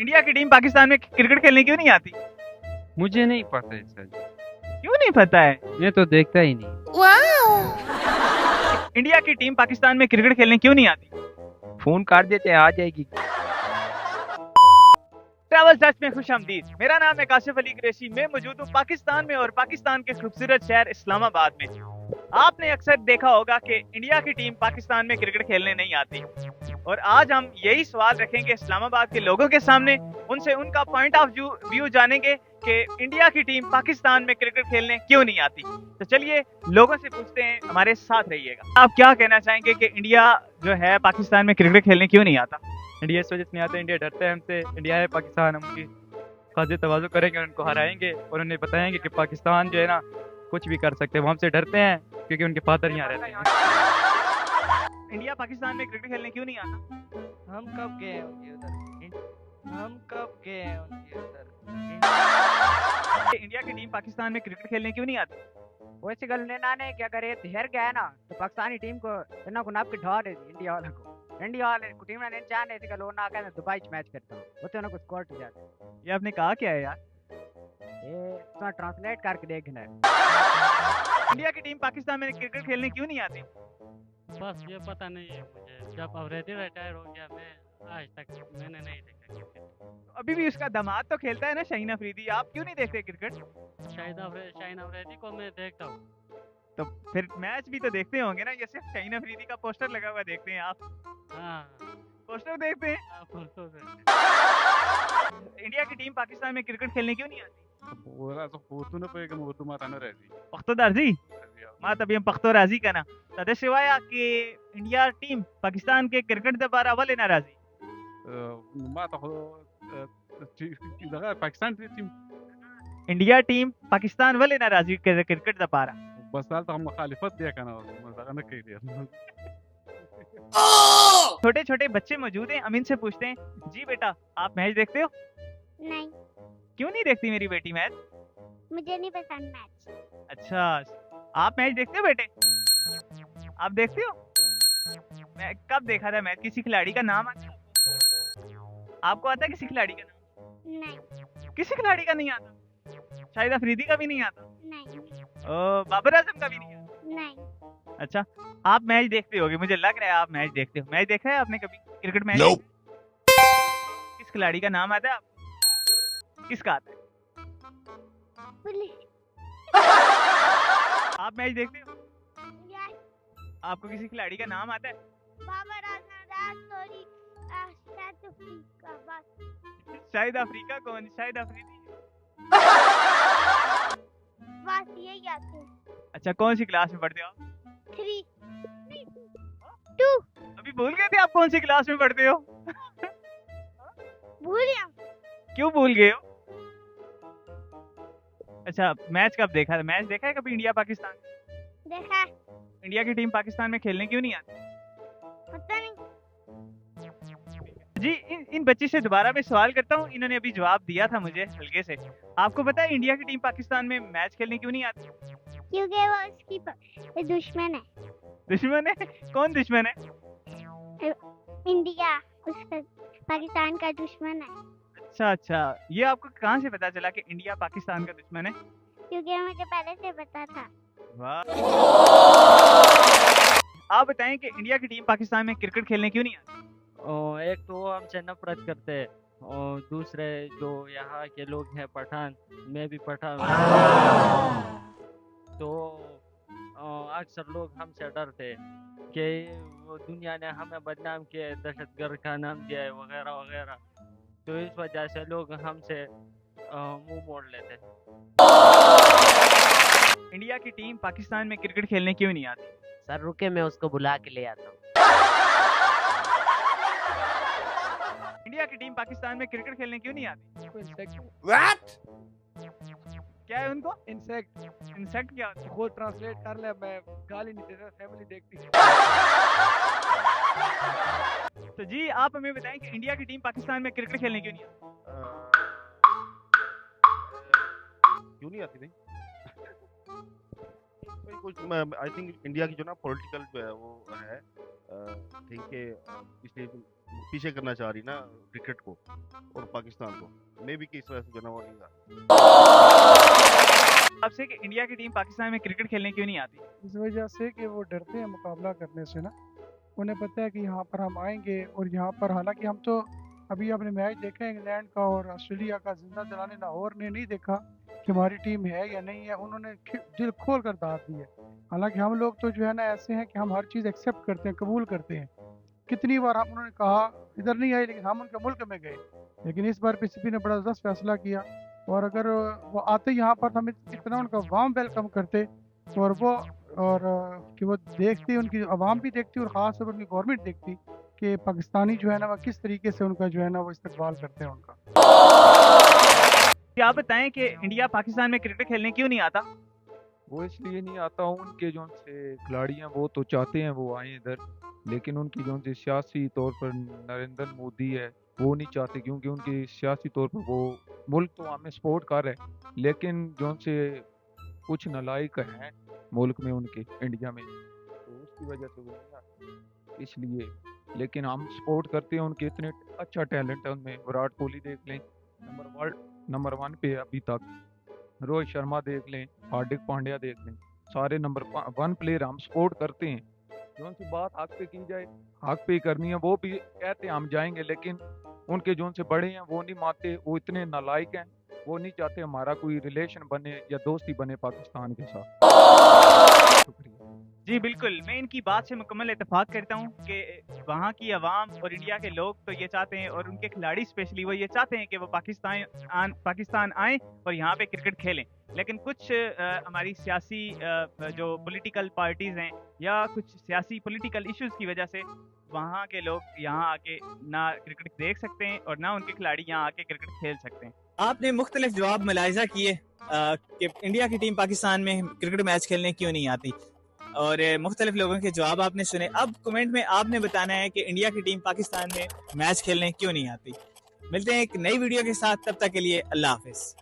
India की team Pakistan में cricket खेलने क्यों नहीं आती? मुझे नहीं पता है सर। क्यों नहीं पता है? मैं तो देखता ही नहीं। इंडिया की टीम पाकिस्तान में क्रिकेट खेलने क्यों नहीं आती? फोन काट देते हैं, आ जाएगी। ट्रैवल सर्च में खुशामदीद। मेरा नाम है काशिफ अली कुरैशी। मैं मौजूद हूँ पाकिस्तान में और पाकिस्तान के खूबसूरत शहर इस्लामाबाद में। आपने अक्सर देखा होगा कि इंडिया की टीम पाकिस्तान में क्रिकेट खेलने नहीं आती और आज हम यही सवाल रखेंगे इस्लामाबाद के लोगों के सामने। उनसे उनका पॉइंट ऑफ व्यू जानेंगे कि इंडिया की टीम पाकिस्तान में क्रिकेट खेलने क्यों नहीं आती। तो चलिए लोगों से पूछते हैं, हमारे साथ रहिएगा। आप क्या कहना चाहेंगे कि इंडिया जो है पाकिस्तान में क्रिकेट खेलने क्यों नहीं आता? इंडिया इस वजह से नहीं आता, इंडिया डरता है हमसे। इंडिया है पाकिस्तान, हम उनकी खासे तवाज़ो करेंगे और उनको हराएंगे और उन्हें बताएंगे कि पाकिस्तान जो है ना कुछ भी कर सकते हैं। वो हमसे डरते हैं क्योंकि उनके फादर यहाँ रहते हैं। इंडिया पाकिस्तान में क्रिकेट खेलने क्यों नहीं आता? हम कब गए हैं उनके उधर? हम कब गए हैं उनके उधर? इंडिया की टीम पाकिस्तान में क्रिकेट खेलने क्यों नहीं आती? वैसे गल ने नाने क्या करे हेर गया है ना तो पाकिस्तानी टीम को इतना को नाप के ढा दे इंडिया वाला को। इंडिया वाले को टीम ने चाहने थे कल ना कहने दुबई च मैच करता हूं वो तो ना कुछ स्कोर हो जाता। ये आपने कहा क्या है यार? ये तो ट्रांसलेट करके देखना है। इंडिया की टीम पाकिस्तान में क्रिकेट खेलने क्यों नहीं आती? बस ये पता नहीं है मुझे। जब अवरेदी रिटायर हो गया मैं आज तक मैंने नहीं देखा क्रिकेट। अभी भी उसका दामाद तो खेलता है ना, शाहीन अफरीदी। आप क्यों नहीं देखते क्रिकेट? शाहीन अवरेदी को मैं देखता हूँ। तो फिर मैच भी तो देखते होंगे ना, ये सिर्फ शाहीन अफरीदी का पोस्टर लगा हुआ देखते हैं आप? हाँ पोस्टर देखते हैं। आप तो इंडिया की टीम पाकिस्तान में क्रिकेट खेलने क्यों नहीं आती? पख्तो दार्जी मा तभी हम पख्तो राजी का ना तदे शिवाय कि इंडिया टीम पाकिस्तान के क्रिकेट दबार अवल है नाराजी Pakistan team India team Pakistan वाले नाराजी क्रिकेट दबारा बस साल तो हम मुखालिफत दिया करना मजाक के लिए। छोटे छोटे बच्चे मौजूद हैं, हम इनसे पूछते हैं, जी बेटा आप मैच देखते हो? नहीं, क्यों नहीं देखती मेरी बेटी मैच? मुझे नहीं पसंद मैच। अच्छा, आप मैच देखते हो बेटे? आप देखते हो? मैं कब देखा था मैच? किसी खिलाड़ी का नाम आता है? आपको आता है किसी खिलाड़ी का नाम? नहीं, किसी खिलाड़ी का नहीं आता? शाहिद अफरीदी का भी नहीं आता? नहीं, ओ, बाबर आजम का भी नहीं आता? नहीं, अच्छा, आप मैच देखते होगे, मुझे लग रहा है आप मैच देखते हो। मैच देखा है आपने कभी क्रिकेट मैच? Nope. किस खिलाड़ी का नाम आता है आप? किसका आता है? पुलिस। आप मैच देखते हो? यार, आपको किसी खिलाड़ी का नाम आता है? बाबर आजम, राज कोहली, शाहिद अफरीदी बस। शाहिद अफ्रीका कौन? शाहिद अफरीदी। बस यही आते हैं। अच्छा, कौन सी क्लास में पढ़ते हो आप? 3, 2 अभी भूल गए थे आप कौन सी क्लास में पढ़ते हो? भूल गया। क्यों भूल गए हो? अच्छा, मैच कब देखा था? मैच देखा है कभी इंडिया पाकिस्तान? देखा है, इंडिया की टीम पाकिस्तान में खेलने क्यों नहीं आती? पता नहीं। जी, इन बच्ची से दोबारा मैं सवाल करता हूँ, इन्होंने अभी जवाब दिया था मुझे हल्के से। आपको पता है इंडिया की टीम पाकिस्तान में मैच खेलने क्यों नहीं आती? क्योंकि वो उसकी दुश्मन है। दुश्मन है? कौन दुश्मन है? इंडिया उसका पाकिस्तान का दुश्मन है। अच्छा अच्छा, ये आपको कहाँ से पता चला कि इंडिया पाकिस्तान का दुश्मन है? क्योंकि मुझे पहले से पता था। वाह। आप बताएं कि इंडिया की टीम पाकिस्तान में क्रिकेट खेलने क्यों नहीं आती? एक तो वो हमसे नफरत करते हैं और दूसरे जो यहाँ के लोग हैं पठान, मैं भी पठान तो अक्सर लोग हमसे डरते हैं कि वो दुनिया ने हमें बदनाम किया है, दहशतगर्द का नाम दिया है वगैरह वगैरह। तो इस वजह से लोग हमसे मुंह मोड़ लेते हैं। इंडिया की टीम पाकिस्तान में क्रिकेट खेलने क्यों नहीं आती? सर रुके, मैं उसको बुला के ले आता हूँ। इंडिया की टीम पाकिस्तान में क्रिकेट खेलने क्यों नहीं आती? What? क्या है उनको? इंसेक्ट इंसेक्ट क्या होता है? खुद ट्रांसलेट कर ले, मैं गाली नहीं देता, फैमिली देखती है। तो जी आप हमें बताएं कि इंडिया की टीम पाकिस्तान में क्रिकेट खेलने क्यों नहीं आती? क्यों नहीं आती भाई? भाई कुछ आई थिंक इंडिया की जो ना पॉलिटिकल जो है वो है थिंक के इसलिए पीछे करना चाह रही ना क्रिकेट को और पाकिस्तान को। मे भी कि इस वजह से जो ना वो नहीं आ आपसे कि इंडिया की टीम पाकिस्तान में क्रिकेट खेलने क्यों नहीं आती? इस वजह से कि वो डरते हैं मुकाबला करने से ना। उन्हें पता है कि यहाँ पर हम आएंगे और यहाँ पर, हालांकि हम तो अभी अपने मैच देखे इंग्लैंड का और ऑस्ट्रेलिया का, जिंदा जलाने लाहौर ने नहीं देखा कि हमारी टीम है या नहीं है। उन्होंने दिल खोल कर दाद दी है। हालांकि हम लोग तो जो है ना ऐसे हैं कि हम हर चीज़ एक्सेप्ट करते हैं, कबूल करते हैं। कितनी बार हम उन्होंने कहा इधर नहीं आए, लेकिन हम उनके मुल्क में गए। लेकिन इस बार पीसीबी ने बड़ा ज़बरदस्त फैसला किया, और अगर वो आते यहाँ पर तो हम इतना उनका वार्म वेलकम करते, और वो कि वो देखती, उनकी आवाम भी देखती और ख़ास तौर पर उनकी गवर्नमेंट देखती कि पाकिस्तानी जो है ना वो किस तरीके से उनका जो है ना वो इस्तकबाल करते हैं उनका। क्या आप बताएं कि इंडिया पाकिस्तान में क्रिकेट खेलने क्यों नहीं आता? वो इसलिए नहीं आता, उनके जो से खिलाड़ी हैं वो तो चाहते हैं वो आए इधर, लेकिन उनकी जो से सियासी तौर पर नरेंद्र मोदी है वो नहीं चाहते, क्योंकि उनकी सियासी तौर पर वो मुल्क तो हमें सपोर्ट कर रहे हैं, लेकिन जो से कुछ नालायक हैं मुल्क में उनके इंडिया में, तो उसकी वजह से वो नहीं आते इसलिए। लेकिन हम सपोर्ट करते हैं, उनके इतने अच्छा टैलेंट है उनमें। विराट कोहली देख लें, नंबर 1 पे अभी तक। रोहित शर्मा देख लें, हार्दिक पांड्या देख लें, सारे नंबर 1 प्लेयर हम सपोर्ट करते हैं। जो सी बात हक पे की जाए, हक पे करनी है, वो भी कहते हैं हम जाएंगे, लेकिन उनके जो से बड़े हैं वो नहीं मानते, वो इतने नालायक हैं, वो नहीं चाहते हमारा कोई रिलेशन बने या दोस्ती बने पाकिस्तान के साथ। शुक्रिया। जी बिल्कुल, मैं इनकी बात से मुकम्मल इत्तेफाक करता हूँ कि वहाँ की आवाम और इंडिया के लोग तो ये चाहते हैं, और उनके खिलाड़ी स्पेशली वो ये चाहते हैं कि वो पाकिस्तान आएँ और यहाँ पे क्रिकेट खेलें। लेकिन कुछ हमारी सियासी जो पॉलिटिकल पार्टीज़ हैं या कुछ सियासी पॉलिटिकल इश्यूज़ की वजह से वहाँ के लोग यहाँ आके ना क्रिकेट देख सकते हैं और ना उनके खिलाड़ी यहाँ आके क्रिकेट खेल सकते हैं। आपने मुख्तलिफ जवाब मुलाहिजा किए कि इंडिया की टीम पाकिस्तान में क्रिकेट मैच खेलने क्यों नहीं आती, और मुख्तलिफ लोगों के जवाब आपने सुने। अब कमेंट में आपने बताना है कि इंडिया की टीम पाकिस्तान में मैच खेलने क्यों नहीं आती। मिलते हैं एक नई वीडियो के साथ, तब तक के लिए अल्लाह हाफिज़।